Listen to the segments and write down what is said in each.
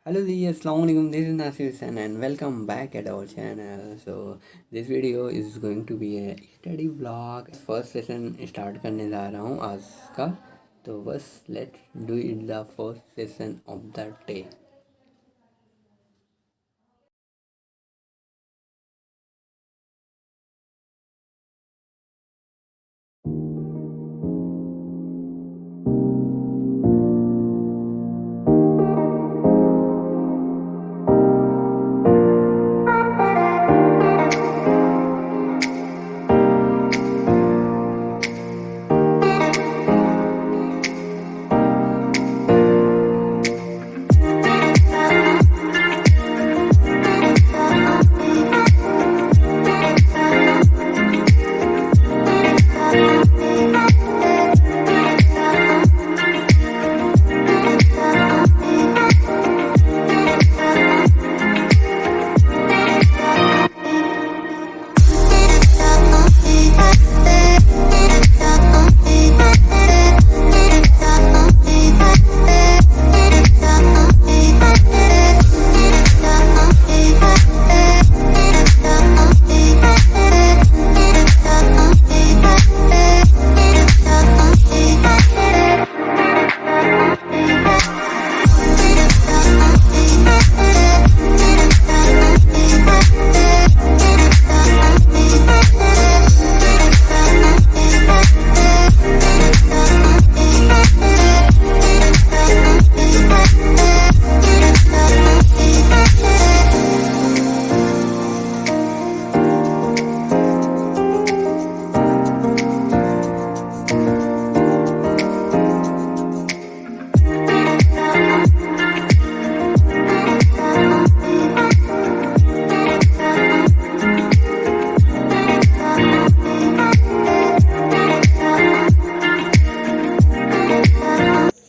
Hello ji Assalamualaikum, this is NASIR UNUS and welcome back at our channel. So this video is going to be a study vlog. First session start करने जा रहा हूँ आज का, तो बस let's do it the first session of the day.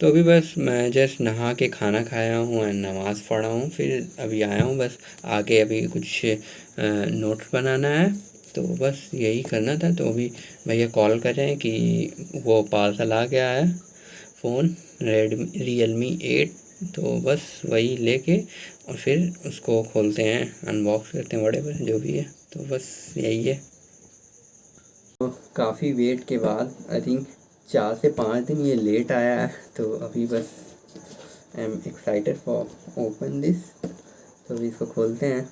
तो अभी बस मैं जस्ट नहा के खाना खाया हूँ एंड नमाज़ पढ़ा हूँ, फिर अभी आया हूँ बस आके अभी कुछ नोट्स बनाना है, तो बस यही करना था। तो अभी भैया कॉल कर रहे हैं कि वो पार्सल आ गया है फ़ोन Realme 8, तो बस वही लेके और फिर उसको खोलते हैं, अनबॉक्स करते हैं, बड़े बड़े जो भी है, तो बस यही है। तो काफ़ी वेट के बाद आई थिंक 4 से 5 दिन ये लेट आया है, तो अभी बस I am excited for open this. तो अभी इसको खोलते हैं।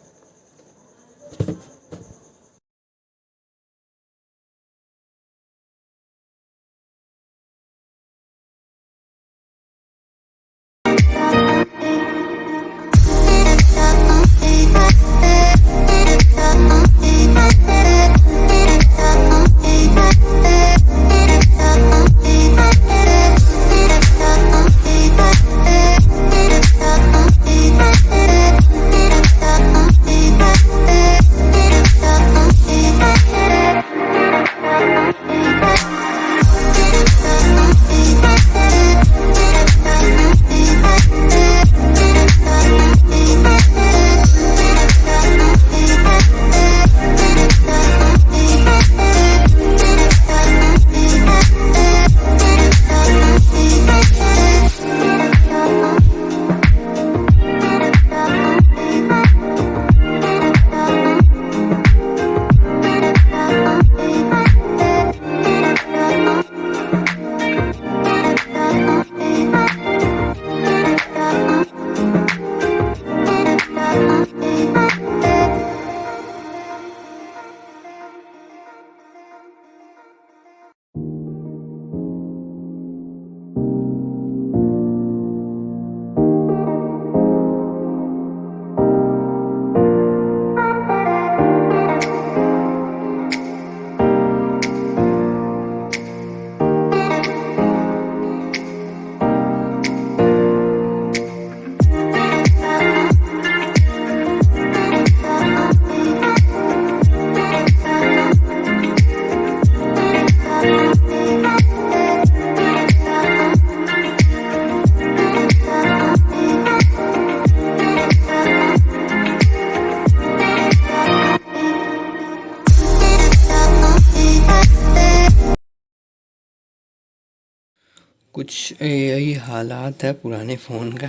कुछ यही हालात है पुराने फ़ोन का।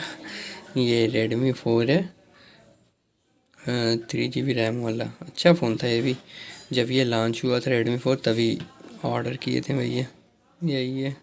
ये Redmi 4 है, 3 GB रैम वाला। अच्छा फ़ोन था ये भी, जब ये लॉन्च हुआ था Redmi 4 तभी ऑर्डर किए थे भैया। यही है।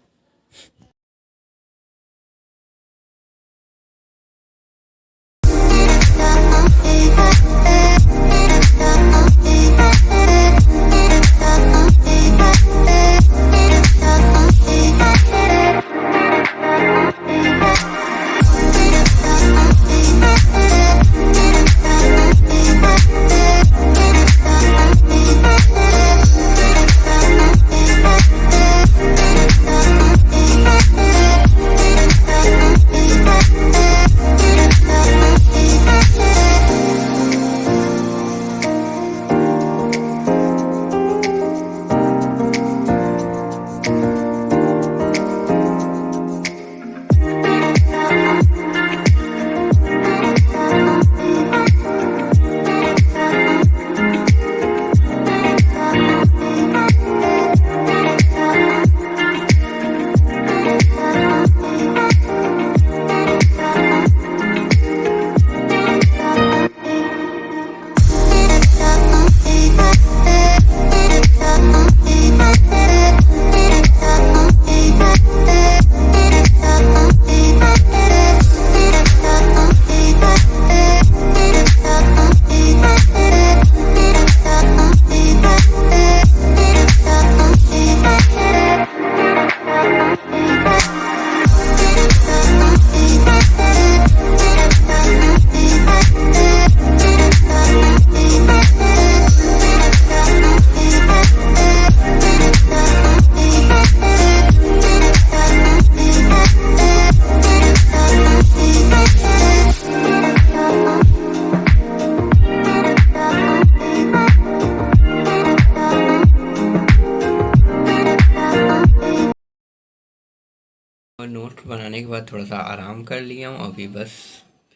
और नोट बनाने के बाद थोड़ा सा आराम कर लिया हूँ अभी, बस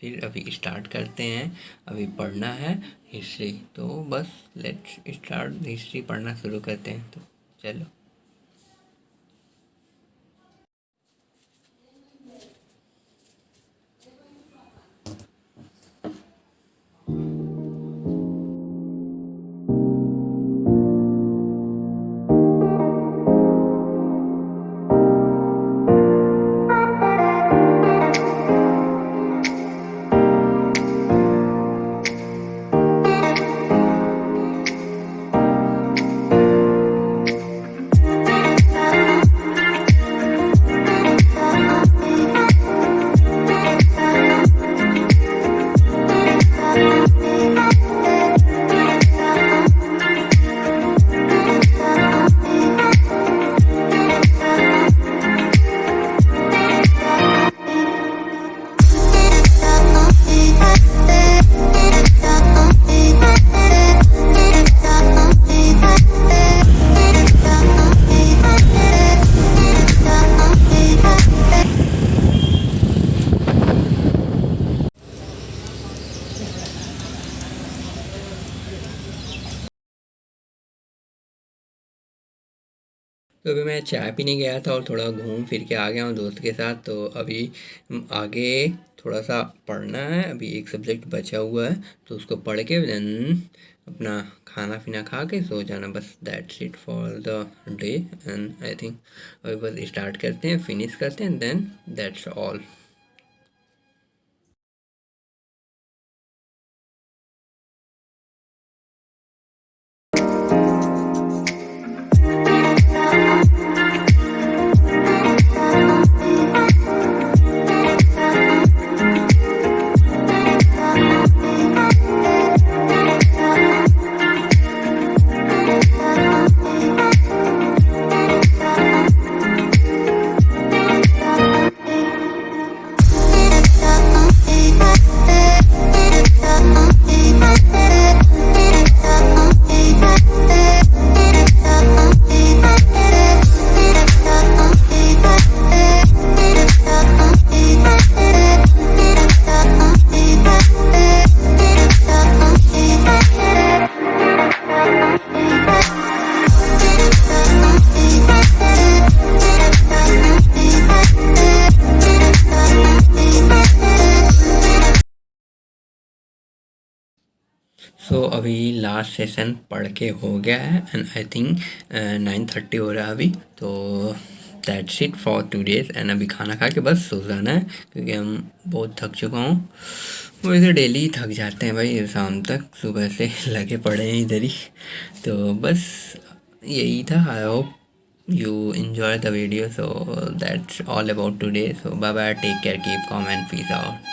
फिर अभी स्टार्ट करते हैं। अभी पढ़ना है हिस्ट्री, तो बस लेट्स स्टार्ट हिस्ट्री पढ़ना शुरू करते हैं, तो चलो। तो अभी मैं चाय पीने गया था और थोड़ा घूम फिर के आ गया हूँ दोस्त के साथ। तो अभी आगे थोड़ा सा पढ़ना है, अभी एक सब्जेक्ट बचा हुआ है तो उसको पढ़ के देन अपना खाना पीना खा के सो जाना, बस that's it for the day. And I think अभी बस स्टार्ट करते हैं, फिनिश करते हैं, देन दैट्स ऑल। सो अभी लास्ट सेशन पढ़ के हो गया है एंड आई थिंक 9:30 हो रहा है अभी, तो that's it for today's. And अभी खाना खा के बस सो जाना है क्योंकि हम बहुत थक चुका हूँ। वैसे डेली थक जाते हैं भाई शाम तक, सुबह से लगे पड़े हैं इधर ही। तो बस यही था। I hope you enjoy the video, so that's all about today. So bye bye, take care, keep calm and peace out.